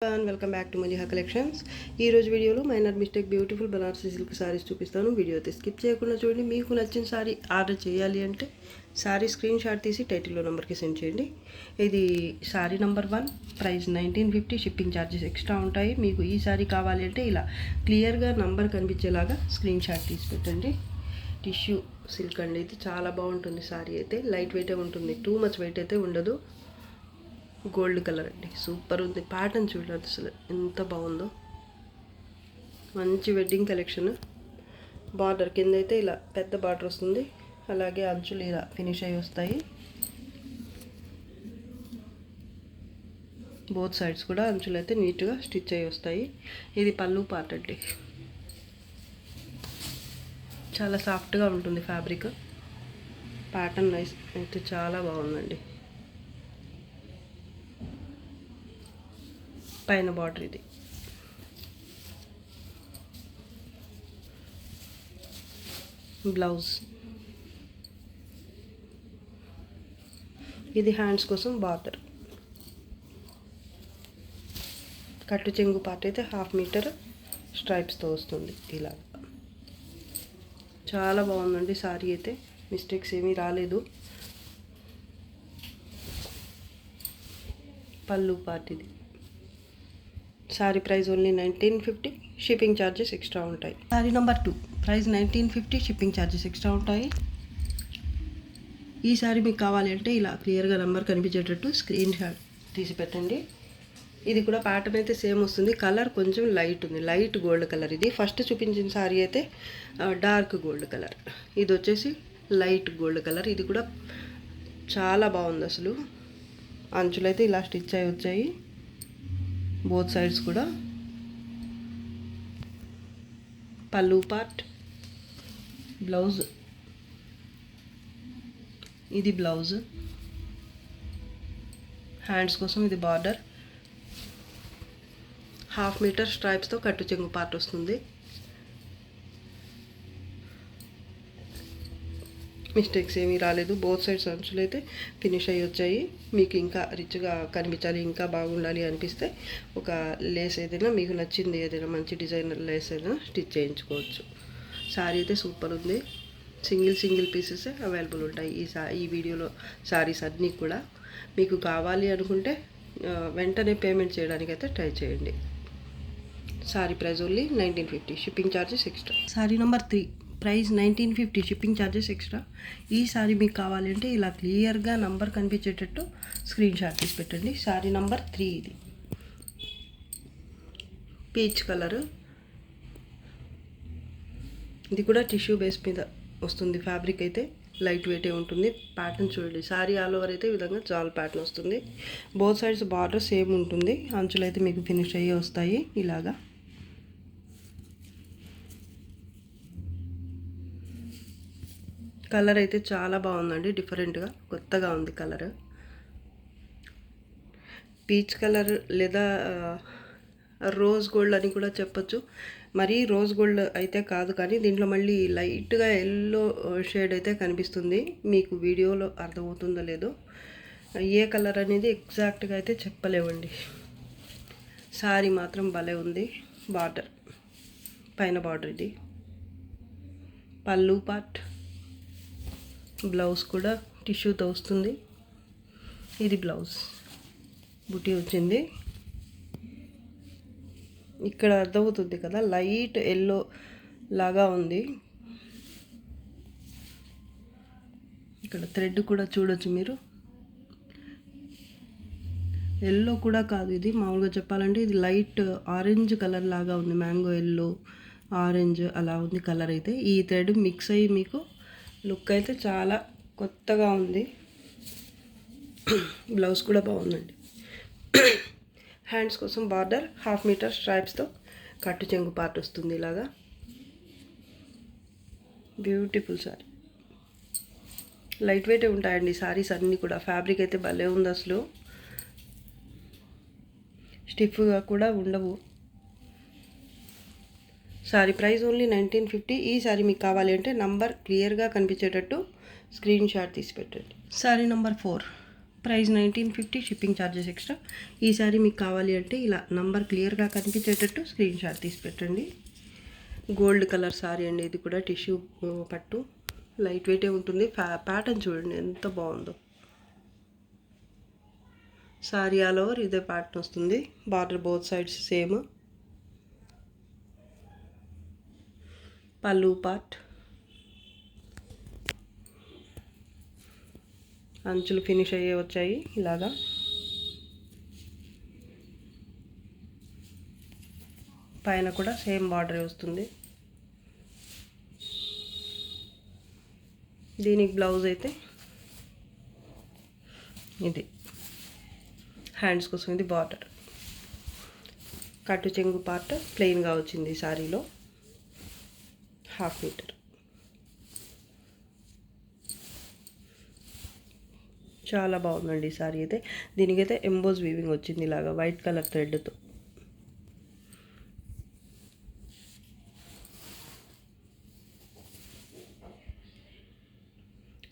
Welcome back to Majiha collections. ఈరోజు వీడియోలో minor mistake beautiful Banarasi silk saris చూపిస్తాను. వీడియో అయితే స్కిప్ చేయకుండా చూడండి. మీకు నచ్చిన సారీ ఆర్డర్ చేయాలి అంటే సారీ స్క్రీన్ షాట్ తీసి టైటిల్లో నెంబర్కి సెండ్ చేయండి. ఇది sorry number 1, price 1950, shipping charges extra ఉంటాయి. మీకు ఈ సారీ కావాలి అంటే ఇలా క్లియర్గా నంబర్ కనిపించేలాగా స్క్రీన్ షాట్ తీసి పెట్టండి. టిష్యూ సిల్క్ అండి, ఇది చాలా బాగుంటుంది. సారీ అయితే లైట్ వెయిటే ఉంటుంది, టూ మచ్ వెయిట్ అయితే ఉండదు. గోల్డ్ కలర్ అండి, సూపర్ ఉంది. ప్యాటర్న్ చూడండి అసలు ఎంత బాగుందో, మంచి వెడ్డింగ్ కలెక్షన్. బార్డర్ కింద అయితే ఇలా పెద్ద బార్డర్ వస్తుంది, అలాగే అంచులు ఇలా ఫినిష్ అయ్యి వస్తాయి. బోత్ సైడ్స్ కూడా అంచులు అయితే నీట్గా స్టిచ్ అయ్యి వస్తాయి. ఇది పళ్ళు పార్ట్ అండి, చాలా సాఫ్ట్గా ఉంటుంది ఫ్యాబ్రిక్. ప్యాటర్న్ నైస్ అయితే చాలా బాగుందండి. పైన బార్డర్ ఇది. బ్లౌజ్ ఇది, హ్యాండ్స్ కోసం బార్డర్. కట్టు చెంగు పార్ట్ అయితే 1/2 మీటర్ స్ట్రైప్స్తో వస్తుంది. ఇలా చాలా బాగుందండి సారీ అయితే, మిస్టేక్స్ ఏమీ రాలేదు. పళ్ళు పార్ట్ ఇది. Sari price only 1950, shipping charges extra ఉంటాయి. Sari number 2, price 1950, shipping charges extra ఉంటాయి. ఈ సారీ మీకు కావాలి అంటే ఇలా క్లియర్గా నెంబర్ కనిపించేటట్టు స్క్రీన్ షాట్ తీసి పెట్టండి. ఇది కూడా ప్యాటర్న్ అయితే సేమ్ వస్తుంది. కలర్ కొంచెం లైట్ ఉంది, లైట్ గోల్డ్ కలర్. ఇది ఫస్ట్ చూపించిన సారీ అయితే డార్క్ గోల్డ్ కలర్, ఇది వచ్చేసి లైట్ గోల్డ్ కలర్. ఇది కూడా చాలా బాగుంది అసలు. అంచులు అయితే ఇలా స్టిచ్ అయి వచ్చాయి, బోత్ సైడ్స్ కూడా. పళ్ళు పార్ట్, బ్లౌజ్ ఇది, బ్లౌజ్ హ్యాండ్స్ కోసం ఇది బార్డర్. 1/2 మీటర్ స్ట్రైప్స్తో కట్టు చెంగు పార్ట్ వస్తుంది. మిస్టేక్స్ ఏమీ రాలేదు. బోత్ సైడ్స్ అంచులు అయితే ఫినిష్ అయ్యి వచ్చాయి. మీకు ఇంకా రిచ్గా కనిపించాలి, ఇంకా బాగుండాలి అనిపిస్తే ఒక లేస్ ఏదైనా మీకు నచ్చింది, ఏదైనా మంచి డిజైనర్ లేస్ అయినా స్టిచ్ చేయించుకోవచ్చు. సారీ అయితే సూపర్ ఉంది. సింగిల్ పీసెస్ అవైలబుల్ ఉంటాయి ఈ వీడియోలో సారీస్ అన్నీ కూడా. మీకు కావాలి అనుకుంటే వెంటనే పేమెంట్ చేయడానికి అయితే ట్రై చేయండి. Sorry price only 1950, shipping charges extra. Sorry number 3, price 1950, shipping charges extra. ఈ సారీ మీకు కావాలి అంటే ఇలా క్లియర్గా నంబర్ కనిపించేటట్టు స్క్రీన్ షాట్ తీసి పెట్టండి. సారీ నెంబర్ 3 ఇది, పీచ్ కలర్. ఇది కూడా టిష్యూ బేస్ మీద వస్తుంది. ఫ్యాబ్రిక్ అయితే లైట్ వెయిటే ఉంటుంది. ప్యాటర్న్ చూడండి, సారీ ఆల్ ఓవర్ అయితే ఈ విధంగా జాల్ ప్యాటర్న్ వస్తుంది. బోత్ సైడ్స్ బార్డర్ సేమ్ ఉంటుంది. అంచులు అయితే మీకు ఫినిష్ అయ్యి వస్తాయి ఇలాగా. కలర్ అయితే చాలా బాగుందండి, డిఫరెంట్గా కొత్తగా ఉంది కలర్. పీచ్ కలర్ లేదా రోజ్ గోల్డ్ అని కూడా చెప్పొచ్చు. మరీ రోజ్ గోల్డ్ అయితే కాదు, కానీ దీంట్లో మళ్ళీ లైట్గా ఎల్లో షేడ్ అయితే కనిపిస్తుంది. మీకు వీడియోలో అర్థమవుతుందో లేదో, ఏ కలర్ అనేది ఎగ్జాక్ట్గా అయితే చెప్పలేవండి. సారీ మాత్రం భలే ఉంది. బార్డర్, పైన బార్డర్ ఇది. పళ్ళు పార్ట్, బ్లౌజ్ కూడా టిష్యూతో వస్తుంది. ఇది బ్లౌజ్, బుటీ వచ్చింది. ఇక్కడ అర్థమవుతుంది కదా, లైట్ ఎల్లో లాగా ఉంది. ఇక్కడ థ్రెడ్ కూడా చూడొచ్చు మీరు. ఎల్లో కూడా కాదు, ఇది మామూలుగా చెప్పాలంటే ఇది లైట్ ఆరెంజ్ కలర్ లాగా ఉంది. మ్యాంగో ఎల్లో, ఆరెంజ్ అలా ఉంది కలర్ అయితే. ఈ థ్రెడ్ మిక్స్ అయ్యి మీకు లుక్ అయితే చాలా కొత్తగా ఉంది. బ్లౌజ్ కూడా బాగుందండి. హ్యాండ్స్ కోసం బార్డర్ 1/2 మీటర్ స్ట్రైప్స్తో కట్టు చెంగు పార్ట్ వస్తుంది ఇలాగా. బ్యూటిఫుల్ సారీ, లైట్ వెయిటే ఉంటాయండి సారీస్ అన్నీ కూడా. ఫ్యాబ్రిక్ అయితే భలే ఉంది అసలు, స్టిఫ్గా కూడా ఉండవు. Sorry price only 1950. ఈ సారీ మీకు కావాలి అంటే నంబర్ క్లియర్గా కనిపించేటట్టు స్క్రీన్ షాట్ తీసి పెట్టండి. Sorry number 4, price 1950, shipping charges extra. ఈ శారీ మీకు కావాలి అంటే ఇలా నంబర్ క్లియర్గా కనిపించేటట్టు స్క్రీన్ షాట్ తీసి పెట్టండి. గోల్డ్ కలర్ శారీ అండి, ఇది కూడా టిష్యూ పట్టు, లైట్ వెయిటే ఉంటుంది. ప్యాటర్న్ చూడండి ఎంత బాగుందో. శారీ ఆల్ ఓవర్ ఇదే ప్యాటర్న్ వస్తుంది. Border both sides same. పళ్ళు పార్ట్, అంచులు ఫినిష్ అయ్యే వచ్చాయి ఇలాగా. పైన కూడా సేమ్ బార్డర్ వస్తుంది. దీనికి బ్లౌజ్ అయితే ఇది, హ్యాండ్స్ కోసం ఇది బార్డర్. కట్టు చెంగు పార్ట్ ప్లెయిన్గా వచ్చింది ఈ శారీలో, 1/2 మీటర్. చాలా బాగుందండి ఈ శారీ అయితే. దీనికైతే ఎంబోజ్ వీవింగ్ వచ్చింది ఇలాగా వైట్ కలర్ థ్రెడ్తో.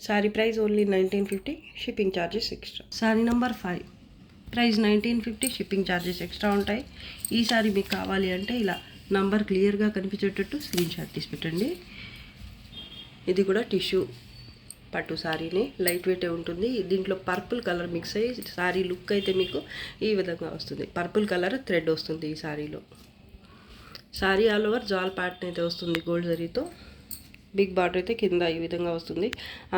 Sari price only 1950, shipping charges extra. Sari number 5, price 1950, shipping charges extra ఉంటాయి. ఈ శారీ మీకు కావాలి అంటే ఇలా నంబర్ క్లియర్గా కనిపించేటట్టు స్క్రీన్ షాట్ తీసి పెట్టండి. ఇది కూడా టిష్యూ పట్టు శారీని, లైట్ వెయిటే ఉంటుంది. దీంట్లో పర్పుల్ కలర్ మిక్స్ అయ్యి శారీ లుక్ అయితే మీకు ఈ విధంగా వస్తుంది. పర్పుల్ కలర్ థ్రెడ్ వస్తుంది ఈ శారీలో. శారీ ఆల్ ఓవర్ జాల్ ప్యాటర్న్ అయితే వస్తుంది గోల్డ్ జరీతో. బిగ్ బార్డర్ అయితే కింద ఈ విధంగా వస్తుంది.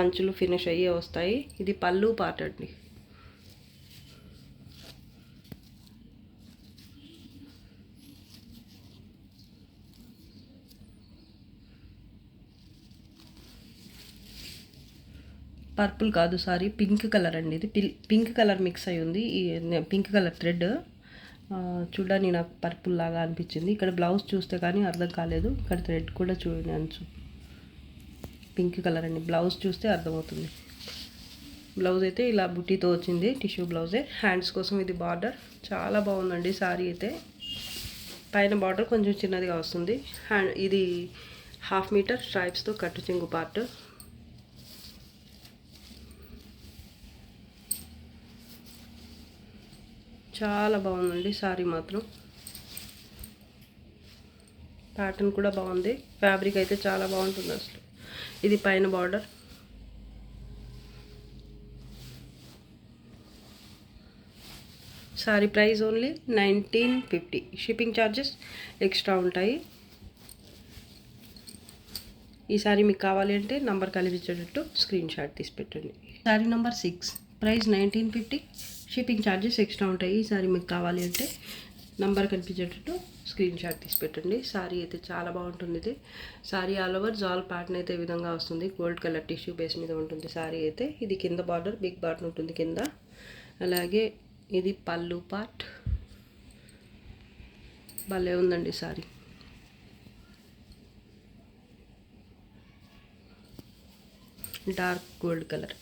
అంచులు ఫినిష్ అయ్యే వస్తాయి. ఇది పళ్ళు పార్ట్ అండి. పర్పుల్ కాదు సారీ, పింక్ కలర్ అండి. ఇది పింక్ కలర్ మిక్స్ అయి ఉంది. ఈ పింక్ కలర్ థ్రెడ్ చూడడానికి నాకు పర్పుల్ లాగా అనిపించింది. ఇక్కడ బ్లౌజ్ చూస్తే కానీ అర్థం కాలేదు. ఇక్కడ థ్రెడ్ కూడా చూడండి, అంచు పింక్ కలర్ అండి. బ్లౌజ్ చూస్తే అర్థమవుతుంది. బ్లౌజ్ అయితే ఇలా బుట్టీతో వచ్చింది, టిష్యూ బ్లౌజే. హ్యాండ్స్ కోసం ఇది బార్డర్. చాలా బాగుందండి శారీ అయితే. పైన బార్డర్ కొంచెం చిన్నదిగా వస్తుంది. ఇది 1/2 మీటర్ స్ట్రైప్స్తో కట్టు చెంగు పార్ట్. చాలా బాగుందండి శారీ మాత్రం. ప్యాటర్న్ కూడా బాగుంది. ఫ్యాబ్రిక్ అయితే చాలా బాగుంటుంది అసలు. ఇది పైన border. Sari price only 1950, shipping charges extra ఉంటాయి. ఈ శారీ మీకు కావాలి అంటే నంబర్ కనిపించేటట్టు స్క్రీన్ షాట్ తీసి పెట్టండి. Sari number 6, price 1950, shipping charges extra ఉంటాయి. ఈ శారీ మీకు కావాలి అంటే నంబర్ కనిపించేటట్టు స్క్రీన్ షాట్ తీసి పెట్టండి. శారీ అయితే చాలా బాగుంటుంది. ఇది శారీ ఆల్ ఓవర్ జాల్ ప్యాటర్న్ అయితే ఈ విధంగా వస్తుంది. గోల్డ్ కలర్ టిష్యూ బేస్ మీద ఉంటుంది శారీ అయితే. ఇది కింద బార్డర్, బిగ్ బార్డర్ ఉంటుంది కింద. అలాగే ఇది పళ్ళు పార్ట్. భలే ఉందండి శారీ. Dark gold colour.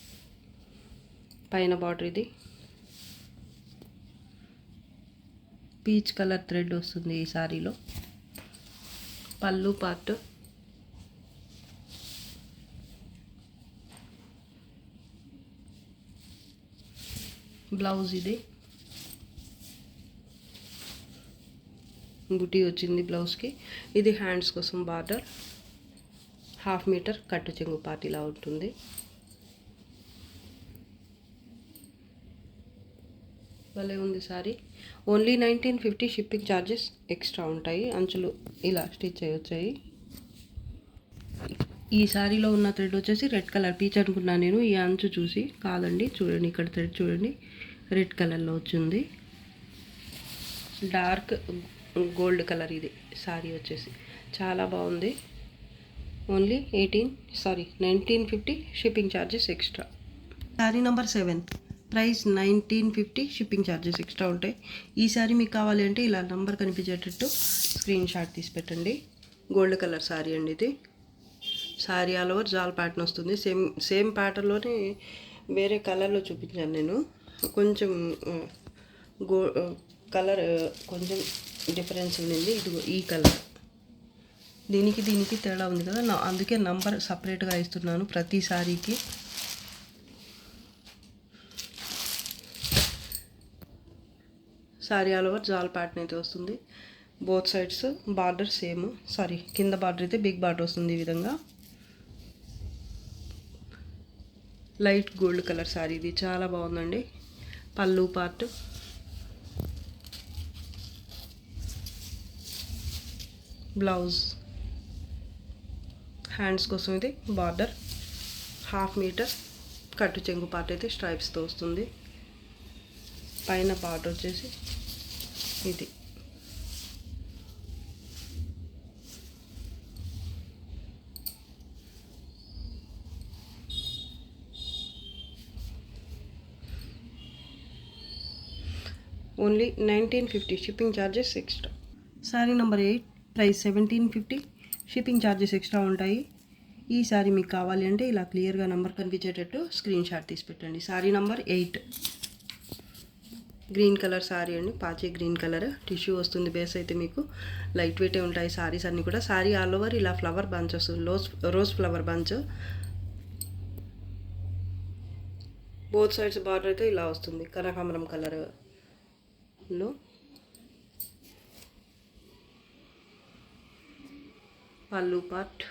పైన బార్డర్ ఇది పీచ్ కలర్ థ్రెడ్ వస్తుంది ఈ శారీలో. పళ్ళు పార్ట్. బ్లౌజ్ ఇది బుటీ వచ్చింది బ్లౌజ్కి. ఇది హ్యాండ్స్ కోసం బార్డర్. 1/2 మీటర్ కట్టు చెంగు పార్ట్ ఇలా ఉంటుంది. భలే ఉంది sorry. Only 1950, shipping charges extra ఉంటాయి. అంచులు ఇలా స్టిచ్ అయ్యి వచ్చాయి. ఈ శారీలో ఉన్న థ్రెడ్ వచ్చేసి రెడ్ కలర్. పీచ్ అనుకున్నాను నేను, ఈ అంచు చూసి కాదండి. చూడండి ఇక్కడ థ్రెడ్ చూడండి, రెడ్ కలర్లో వచ్చింది. డార్క్ గోల్డ్ కలర్ ఇది శారీ వచ్చేసి. చాలా బాగుంది. Only 1950, shipping charges extra. Sari number 7, price 1950, shipping charges extra ఉంటాయి. ఈ శారీ మీకు కావాలి అంటే ఇలా నంబర్ కనిపించేటట్టు స్క్రీన్ షాట్ తీసి పెట్టండి. గోల్డ్ కలర్ శారీ అండి ఇది. శారీ ఆల్ ఓవర్ జాల్ ప్యాటర్న్ వస్తుంది. సేమ్ ప్యాటర్న్లోనే వేరే కలర్లో చూపించాను నేను. కొంచెం కలర్ కొంచెం డిఫరెన్స్ ఉంది. ఇది ఈ కలర్. దీనికి తేడా ఉంది కదా, అందుకే నంబర్ సపరేట్గా ఇస్తున్నాను ప్రతి శారీకి. సారీ ఆల్ ఓవర్ జాల్ ప్యాటర్న్ అయితే వస్తుంది. Both sides border same, sorry కింద బార్డర్ అయితే బిగ్ బార్డర్ వస్తుంది. ఈ విధంగా లైట్ గోల్డ్ కలర్ సారీ, ఇది చాలా బాగుందండి. పళ్ళు పార్ట్, బ్లౌజ్, హ్యాండ్స్ కోసం ఇది బార్డర్ 1/2 మీటర్ కట్టు చెంగు పార్ట్ అయితే స్ట్రైప్స్తో వస్తుంది. పైన బార్డర్ వచ్చేసి ఇది. Only 1950, shipping charges extra. Sari number 8 price 1750, shipping charges extra ఉంటాయి. ఈ శారీ మీకు కావాలి అంటే ఇలా క్లియర్గా నెంబర్ కనిపించేటట్టు స్క్రీన్ షాట్ తీసి పెట్టండి. Sari number 8 green colour sari అండి, పాచీ గ్రీన్ కలర్. టిష్యూ వస్తుంది. బేస్ అయితే మీకు లైట్ వెయిటే ఉంటాయి శారీస్ అన్నీ కూడా. శారీ ఆల్ ఓవర్ ఇలా ఫ్లవర్ బంచ్ వస్తుంది, rose flower bunch. Both sides border అయితే ఇలా వస్తుంది కనకాంబరం కలర్లో. పళ్ళు పార్ట్,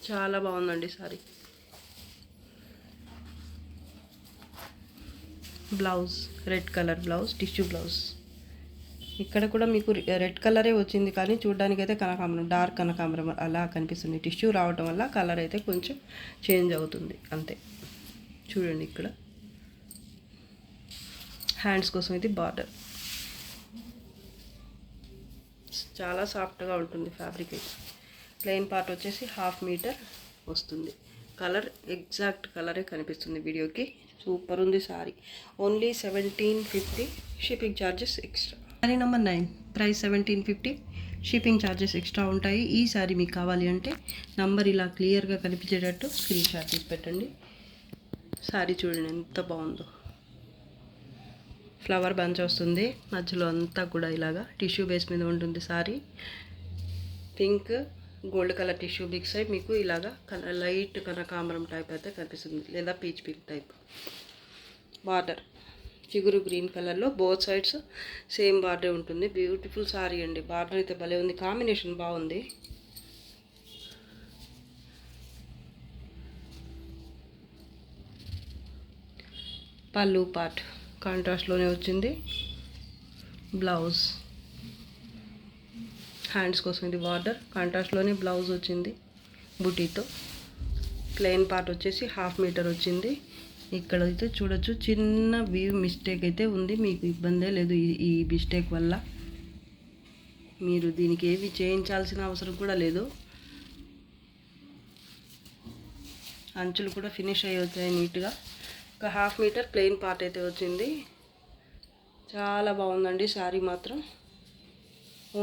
చాలా బాగుందండి sorry. Blouse red colour blouse, tissue blouse. ఇక్కడ కూడా మీకు రెడ్ కలరే వచ్చింది, కానీ చూడడానికైతే కనకాంబరం, డార్క్ కనకాంబరం అలా కనిపిస్తుంది. టిష్యూ రావడం వల్ల కలర్ అయితే కొంచెం చేంజ్ అవుతుంది అంతే. చూడండి ఇక్కడ హ్యాండ్స్ కోసం ఇది బార్డర్. చాలా సాఫ్ట్గా ఉంటుంది ఫ్యాబ్రిక్ అయితే. ప్లెయిన్ పార్ట్ వచ్చేసి 1/2 మీటర్ వస్తుంది. కలర్ ఎగ్జాక్ట్ కలరే కనిపిస్తుంది వీడియోకి. సూపర్ ఉంది sorry. Only 1750, shipping charges extra. Sari number 9 price 1750, shipping charges extra ఉంటాయి. ఈ శారీ మీకు కావాలి అంటే నంబర్ ఇలా క్లియర్గా కనిపించేటట్టు స్క్రీన్ షాట్ తీసి పెట్టండి. శారీ చూడండి ఎంత బాగుందో. ఫ్లవర్ బంచ్ వస్తుంది, మధ్యలో అంతా కూడా ఇలాగా టిష్యూ బేస్ మీద ఉంటుంది sari. Pink gold colour tissue big side మీకు ఇలాగా లైట్ కనకాంబరం టైప్ అయితే కనిపిస్తుంది, లేదా పీచ్ పింక్ టైప్. బార్డర్ చిగురు గ్రీన్ కలర్లో, బోత్ సైడ్స్ సేమ్ బార్డర్ ఉంటుంది. బ్యూటిఫుల్ సారీ అండి. బార్డర్ అయితే భలే ఉంది, కాంబినేషన్ బాగుంది. పళ్ళు పార్ట్ కాంట్రాస్ట్లోనే వచ్చింది. బ్లౌజ్, హ్యాండ్స్ కోసం ఇది బార్డర్, కాంట్రాస్ట్లోనే బ్లౌజ్ వచ్చింది బుటీతో. ప్లెయిన్ పార్ట్ వచ్చేసి 1/2 మీటర్ వచ్చింది. ఇక్కడ అయితే చూడొచ్చు చిన్న వీవ్ మిస్టేక్ అయితే ఉంది, మీకు ఇబ్బందే లేదు ఈ మిస్టేక్ వల్ల. మీరు దీనికి ఏవి చేయించాల్సిన అవసరం కూడా లేదు. అంచులు కూడా ఫినిష్ అయ్యి వచ్చాయి నీట్గా. ఒక 1/2 మీటర్ ప్లెయిన్ పార్ట్ అయితే వచ్చింది. చాలా బాగుందండి శారీ మాత్రం.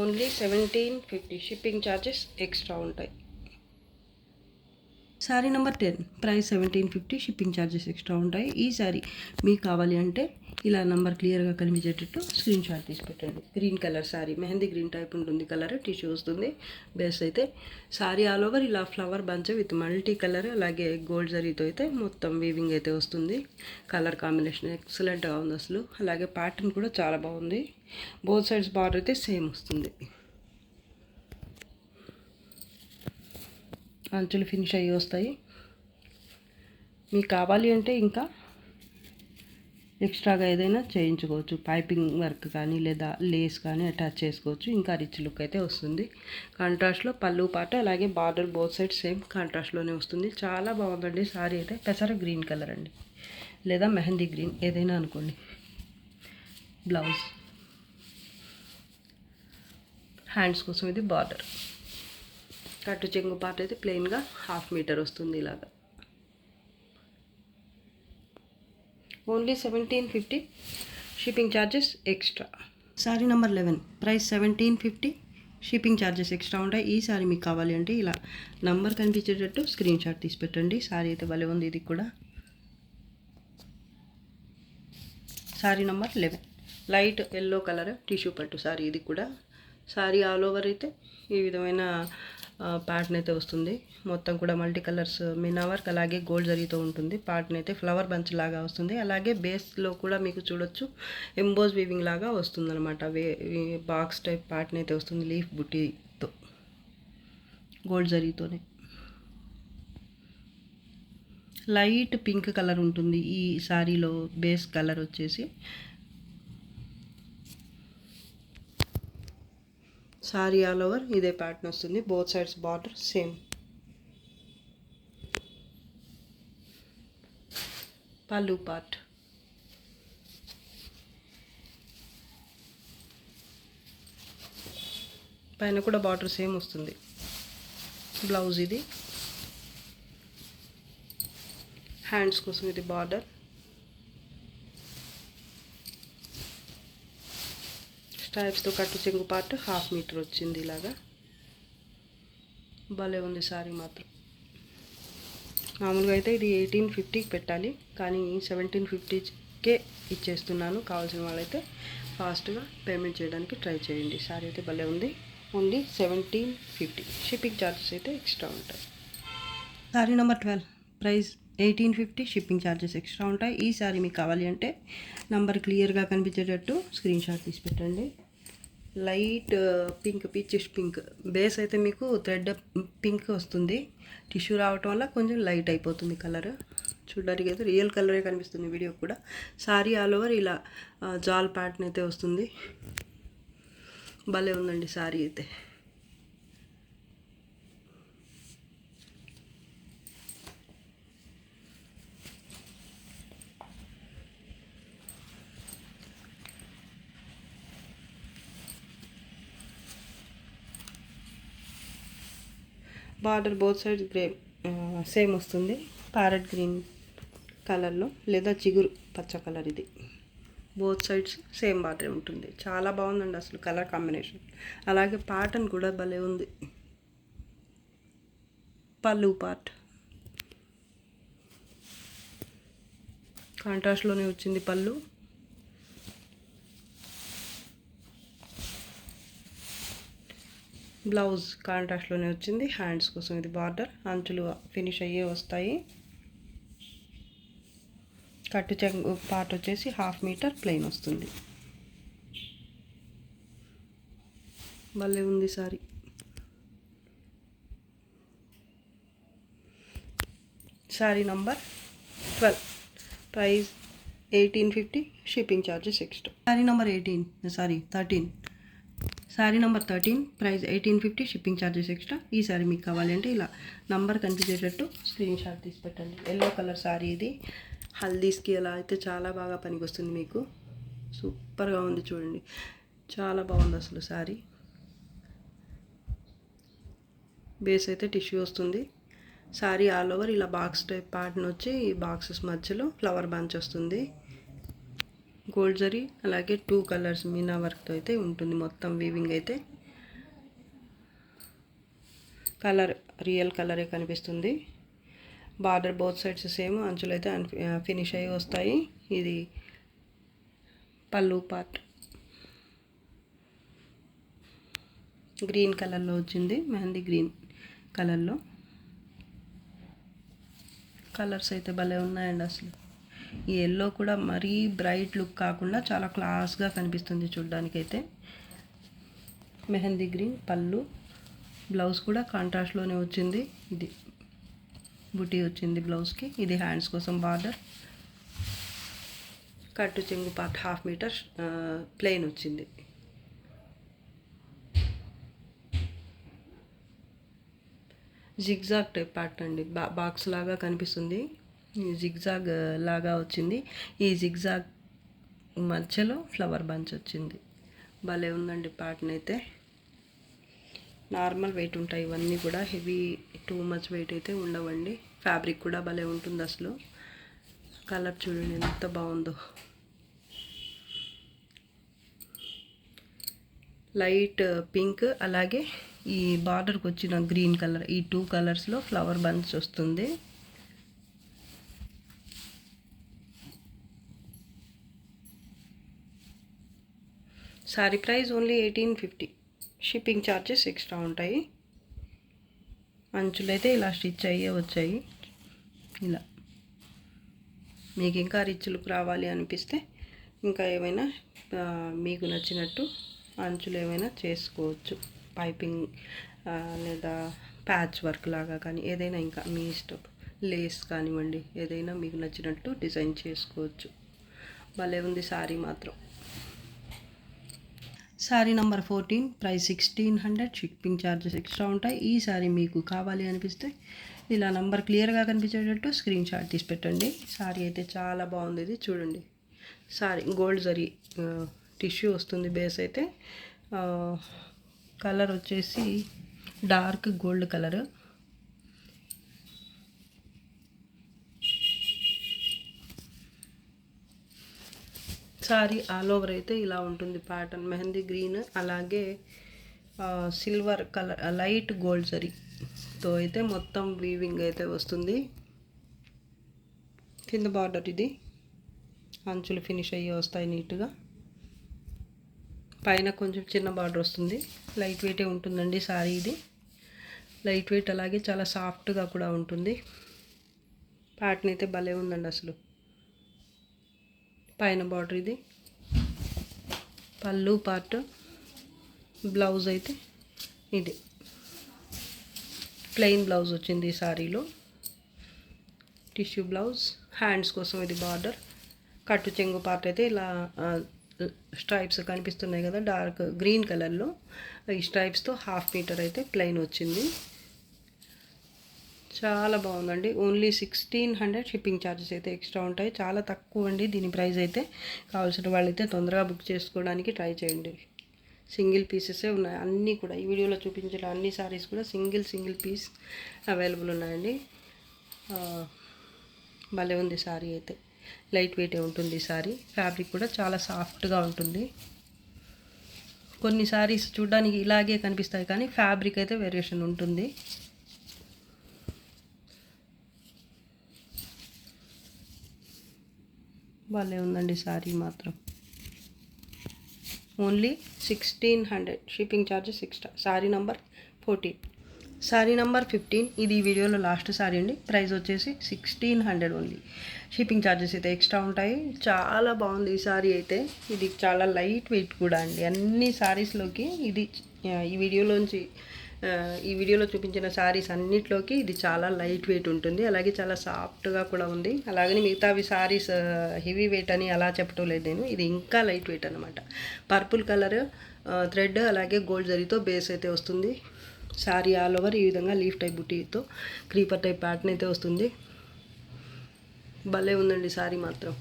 ఓన్లీ 1750, షిప్పింగ్ ఛార్జెస్ ఎక్స్ట్రా ఉంటాయి. Sari number 10 price 1750, shipping charges extra ఉంటాయి. ఈ శారీ మీకు కావాలి అంటే ఇలా నెంబర్ క్లియర్గా కనిపించేటట్టు స్క్రీన్ షాట్ తీసి పెట్టండి. Green colour sari, mehndi green type ఉంటుంది కలర్. టిష్యూ వస్తుంది బేస్ అయితే. శారీ ఆల్ ఓవర్ ఇలా flower bunch with multi colour, అలాగే గోల్డ్ జరీతో అయితే మొత్తం వీవింగ్ అయితే వస్తుంది. కలర్ కాంబినేషన్ ఎక్సలెంట్గా ఉంది అసలు. అలాగే ప్యాటర్న్ కూడా చాలా బాగుంది. బోత్ సైడ్స్ బార్డర్ అయితే సేమ్ వస్తుంది. అంచులు ఫినిష్ అయ్యి వస్తాయి. మీకు కావాలి అంటే ఇంకా ఎక్స్ట్రాగా ఏదైనా చేయించుకోవచ్చు, పైపింగ్ వర్క్ కానీ లేదా లేస్ కానీ అటాచ్ చేసుకోవచ్చు. ఇంకా రిచ్ లుక్ అయితే వస్తుంది. కాంట్రాస్ట్లో పళ్ళు పాట, అలాగే బార్డర్ బోత్ సైడ్ సేమ్ కాంట్రాస్ట్లోనే వస్తుంది. చాలా బాగుందండి సారీ అయితే. పెసర గ్రీన్ కలర్ అండి, లేదా మెహందీ గ్రీన్ ఏదైనా అనుకోండి. బ్లౌజ్, హ్యాండ్స్ కోసం ఇది బార్డర్. కట్టు చెంగు పార్ట్ అయితే ప్లెయిన్గా 1/2 మీటర్ వస్తుంది ఇలాగా. Only 1750, shipping charges extra. Sari number 11 price 1750, shipping charges extra ఉంటాయి. ఈ శారీ మీకు కావాలి అంటే ఇలా నంబర్ కనిపించేటట్టు స్క్రీన్ షాట్ తీసి పెట్టండి. శారీ అయితే భలే ఉంది ఇది కూడా. Sari number 11 light yellow colour tissue పట్టు శారీ ఇది కూడా. శారీ ఆల్ ఓవర్ అయితే ఈ విధమైన ప్యాటర్న్ అయితే వస్తుంది. మొత్తం కూడా మల్టీ కలర్స్ మీనా వర్క్ అలాగే గోల్డ్ జరీతో ఉంటుంది. ప్యాటర్న్ అయితే ఫ్లవర్ బంచ్ లాగా వస్తుంది. అలాగే బేస్లో కూడా మీకు చూడొచ్చు ఎంబోజ్ వీవింగ్ లాగా వస్తుంది అనమాట. బాక్స్ టైప్ ప్యాటర్న్ అయితే వస్తుంది లీఫ్ బుట్టీతో, గోల్డ్ జరీతోనే. లైట్ పింక్ కలర్ ఉంటుంది ఈ శారీలో. బేస్ కలర్ వచ్చేసి సారీ ఆల్ ఓవర్ ఇదే ప్యాటర్న్ వస్తుంది. Both sides border same. పళ్ళు పార్ట్ పైన కూడా బార్డర్ సేమ్ వస్తుంది. బ్లౌజ్ ఇది. హ్యాండ్స్ కోసం ఇది బార్డర్. స్ట్రైప్స్తో కట్టు చెంగు పార్ట్ 1/2 మీటర్ వచ్చింది ఇలాగా. భలే ఉంది సారీ మాత్రం. మామూలుగా అయితే ఇది 1850కి పెట్టాలి, కానీ 1750కే ఇచ్చేస్తున్నాను. కావాల్సిన వాళ్ళైతే ఫాస్ట్గా పేమెంట్ చేయడానికి ట్రై చేయండి. సారీ అయితే భలే ఉంది. ఓన్లీ 1750. షిప్పింగ్ ఛార్జెస్ అయితే ఎక్స్ట్రా ఉంటాయి. Sari number 12 price 1850. Shipping charges extra ఉంటాయి. ఈ సారీ మీకు కావాలి అంటే నంబర్ క్లియర్గా కనిపించేటట్టు స్క్రీన్ షాట్ తీసి పెట్టండి. Light pink, peachish pink base అయితే మీకు థ్రెడ్ పింక్ వస్తుంది. టిష్యూ రావటం వల్ల కొంచెం లైట్ అయిపోతుంది కలర్. చూడడానికి అయితే రియల్ కలరే కనిపిస్తుంది వీడియో కూడా. సారీ ఆల్ ఓవర్ ఇలా జాల్ ప్యాటర్న్ అయితే వస్తుంది. భలే ఉందండి సారీ అయితే. Border both side grey same వస్తుంది. ప్యారెట్ గ్రీన్ కలర్లో లేదా చిగురు పచ్చ కలర్ ఇది. బోత్ సైడ్స్ సేమ్ బార్డర్ ఉంటుంది. చాలా బాగుందండి అసలు కలర్ కాంబినేషన్. అలాగే ప్యాటర్న్ కూడా భలే ఉంది. పళ్ళు పార్ట్ కాంట్రాస్ట్లోనే వచ్చింది పళ్ళు. బ్లౌజ్ కాంట్రాస్ట్లోనే వచ్చింది. హ్యాండ్స్ కోసం ఇది బార్డర్. అంచులు ఫినిష్ అయ్యే వస్తాయి. కట్టు చెంగు పార్ట్ వచ్చేసి 1/2 మీటర్ ప్లెయిన్ వస్తుంది. భలే ఉంది sorry. Sorry number 12 price 1850. Shipping charges extra. Sorry number 13. Sorry number 13 price 1850. Shipping charges extra. ఈ సారీ మీకు కావాలి అంటే ఇలా నంబర్ కనిపించేటట్టు స్క్రీన్ షాట్ తీసి పెట్టండి. ఎల్లో కలర్ సారీ ఇది. హల్దీస్కి అలా అయితే చాలా బాగా పనికి వస్తుంది మీకు. సూపర్గా ఉంది చూడండి. చాలా బాగుంది అసలు సారీ. బేస్ అయితే టిష్యూ వస్తుంది. సారీ ఆల్ ఓవర్ ఇలా బాక్స్ టైప్ ప్యాటర్న్ వచ్చి ఈ బాక్సెస్ మధ్యలో ఫ్లవర్ బంచ్ వస్తుంది. గోల్డ్ జరీ అలాగే 2 కలర్స్ మీనా వర్క్తో అయితే ఉంటుంది. మొత్తం వీవింగ్ అయితే కలర్ రియల్ కలరే కనిపిస్తుంది. Border both sides same. అంచులు అయితే ఫినిష్ అయ్యి వస్తాయి. ఇది పళ్ళు పార్ట్ గ్రీన్ కలర్లో వచ్చింది. మెహందీ గ్రీన్ కలర్లో. కలర్స్ అయితే భలే ఉన్నాయండి అసలు. ఈ ఎల్లో కూడా మరీ బ్రైట్ లుక్ కాకుండా చాలా క్లాస్గా కనిపిస్తుంది చూడ్డానికైతే. మెహందీ గ్రీన్ పళ్ళు. బ్లౌజ్ కూడా కాంట్రాస్ట్లోనే వచ్చింది. ఇది బుటీ వచ్చింది బ్లౌజ్కి. ఇది హ్యాండ్స్ కోసం బార్డర్. కట్టు చెంగు పార్ట్ 1/2 మీటర్ ప్లెయిన్ వచ్చింది. జిగ్జాగ్ టైప్ ప్యాటర్న్ అండి. బాక్స్ లాగా కనిపిస్తుంది. జిగ్జాగ్ లాగా వచ్చింది. ఈ జిగ్జాగ్ మధ్యలో ఫ్లవర్ బంచ్ వచ్చింది. భలే ఉందండి ప్యాటర్న్ అయితే. నార్మల్ వెయిట్ ఉంటాయి ఇవన్నీ కూడా. హెవీ టూ మచ్ వెయిట్ అయితే ఉండవండి. ఫ్యాబ్రిక్ కూడా భలే ఉంటుంది అసలు. కలర్ చూడండి ఎంత బాగుందో. లైట్ పింక్ అలాగే ఈ బార్డర్కి వచ్చిన గ్రీన్ కలర్, ఈ 2 కలర్స్లో ఫ్లవర్ బంచ్ వస్తుంది. Sorry price only 1850. Shipping charges extra ఉంటాయి. అంచులు అయితే ఇలా స్టిచ్ అయ్యే వచ్చాయి. ఇలా మీకు ఇంకా రిచ్ లుక్ రావాలి అనిపిస్తే ఇంకా ఏమైనా మీకు నచ్చినట్టు అంచులు ఏమైనా చేసుకోవచ్చు. పైపింగ్ లేదా ప్యాచ్ వర్క్ లాగా కానీ ఏదైనా ఇంకా మీ ఇష్టం. లేస్ కానివ్వండి, ఏదైనా మీకు నచ్చినట్టు డిజైన్ చేసుకోవచ్చు. భలే ఉంది శారీ మాత్రం. Sari number 14, price 1600, shipping charges extra ఉంటాయి. ఈ శారీ మీకు కావాలి అనిపిస్తే ఇలా నంబర్ క్లియర్గా కనిపించేటట్టు స్క్రీన్ షాట్ తీసి పెట్టండి. శారీ అయితే చాలా బాగుంది. ఇది చూడండి, శారీ గోల్డ్ జరీ టిష్యూ వస్తుంది. బేస్ అయితే కలర్ వచ్చేసి dark gold colour. Sorry all over అయితే ఇలా ఉంటుంది ప్యాటర్న్. మెహందీ గ్రీన్ అలాగే సిల్వర్ కలర్ లైట్ గోల్డ్ జరీతో అయితే మొత్తం వీవింగ్ అయితే వస్తుంది. కింద బార్డర్ ఇది, అంచులు ఫినిష్ అయ్యి వస్తాయి నీట్గా. పైన కొంచెం చిన్న బార్డర్ వస్తుంది. లైట్ వెయిటే ఉంటుందండి సారీ ఇది. లైట్ వెయిట్ అలాగే చాలా సాఫ్ట్గా కూడా ఉంటుంది. ప్యాటర్న్ అయితే భలే ఉందండి అసలు. పైన బార్డర్ ఇది, పళ్ళు పార్ట్, బ్లౌజ్ అయితే ఇది ప్లెయిన్ బ్లౌజ్ వచ్చింది ఈ సారీలో. టిష్యూ బ్లౌజ్, హ్యాండ్స్ కోసం ఇది బార్డర్. కట్టు చెంగు పార్ట్ అయితే ఇలా స్ట్రైప్స్ కనిపిస్తున్నాయి కదా డార్క్ గ్రీన్ కలర్లో. ఈ స్ట్రైప్స్తో 1/2 మీటర్ అయితే ప్లెయిన్ వచ్చింది. చాలా బాగుందండి. ఓన్లీ 1600, షిప్పింగ్ ఛార్జెస్ అయితే ఎక్స్ట్రా ఉంటాయి. చాలా తక్కువ అండి దీని ప్రైస్ అయితే. కావాల్సిన వాళ్ళైతే తొందరగా బుక్ చేసుకోవడానికి ట్రై చేయండి. సింగిల్ పీసెసే ఉన్నాయి అన్నీ కూడా. ఈ వీడియోలో చూపించిన అన్ని సారీస్ కూడా సింగిల్ పీస్ అవైలబుల్ ఉన్నాయండి. భలే ఉంది సారీ అయితే. లైట్ వెయిటే ఉంటుంది ఈ సారీ. ఫ్యాబ్రిక్ కూడా చాలా సాఫ్ట్గా ఉంటుంది. కొన్ని సారీస్ చూడడానికి ఇలాగే కనిపిస్తాయి కానీ ఫ్యాబ్రిక్ అయితే వేరియేషన్ ఉంటుంది. భలే ఉందండి సారీ మాత్రం. Only 1600, shipping charges extra. Sorry number 14. Sorry number 15, ఇది ఈ వీడియోలో లాస్ట్ సారీ అండి. ప్రైస్ వచ్చేసి 1600 ఓన్లీ. షిప్పింగ్ ఛార్జెస్ అయితే ఎక్స్ట్రా ఉంటాయి. చాలా బాగుంది ఈ సారీ అయితే. ఇది చాలా లైట్ వెయిట్ కూడా అండి. అన్ని సారీస్లోకి ఇది ఈ వీడియోలో చూపించిన సారీస్ అన్నిట్లోకి ఇది చాలా లైట్ వెయిట్ ఉంటుంది. అలాగే చాలా సాఫ్ట్గా కూడా ఉంది. అలాగని మిగతావి సారీస్ హెవీ వెయిట్ అని అలా చెప్పటం లేదు నేను. ఇది ఇంకా లైట్ వెయిట్ అనమాట. పర్పుల్ కలర్ థ్రెడ్ అలాగే గోల్డ్ జరీతో బేస్ అయితే వస్తుంది. సారీ ఆల్ ఓవర్ ఈ విధంగా లీఫ్ టైప్ బుటీతో క్రీపర్ టైప్ ప్యాటర్న్ అయితే వస్తుంది. భలే ఉందండి సారీ మాత్రం.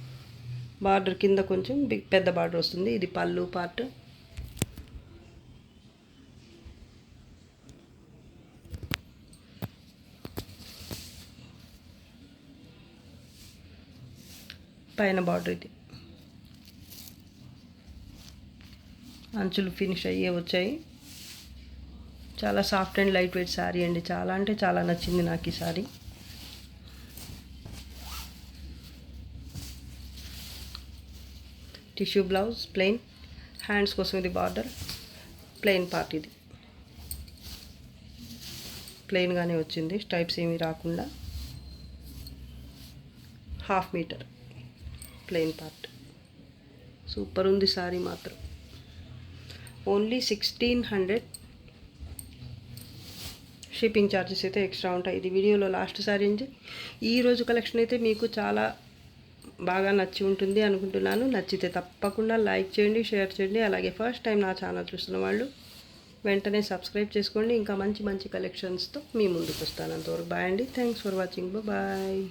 బార్డర్ కింద కొంచెం పెద్ద బార్డర్ వస్తుంది. ఇది పళ్ళు పార్ట్. పైన బార్డర్ ఇది. అంచులు ఫినిష్ అయ్యే వచ్చాయి. చాలా soft and light weight sari అండి. చాలా అంటే చాలా నచ్చింది నాకు ఈ sari. Tissue blouse plain, hands కోసం ఇది బార్డర్, ప్లెయిన్ పార్ట్ ఇది. ప్లెయిన్గానే వచ్చింది, స్ట్రైప్స్ ఏమీ రాకుండా. 1/2 మీటర్ ప్లెయిన్ పార్ట్. సూపర్ ఉంది సారీ మాత్రం. ఓన్లీ 1600, షిప్పింగ్ ఛార్జెస్ అయితే ఎక్స్ట్రా ఉంటాయి. ఇది వీడియోలో లాస్ట్ సారీ అండి. ఈరోజు కలెక్షన్ అయితే మీకు చాలా బాగా నచ్చి ఉంటుంది అనుకుంటున్నాను. నచ్చితే తప్పకుండా లైక్ చేయండి, షేర్ చేయండి. అలాగే ఫస్ట్ టైం నా ఛానల్ చూస్తున్న వాళ్ళు వెంటనే సబ్స్క్రైబ్ చేసుకోండి. ఇంకా మంచి కలెక్షన్స్తో మీ ముందుకు వస్తాను. అంతవరకు బాయ్ అండి. Thanks for watching. బాయ్.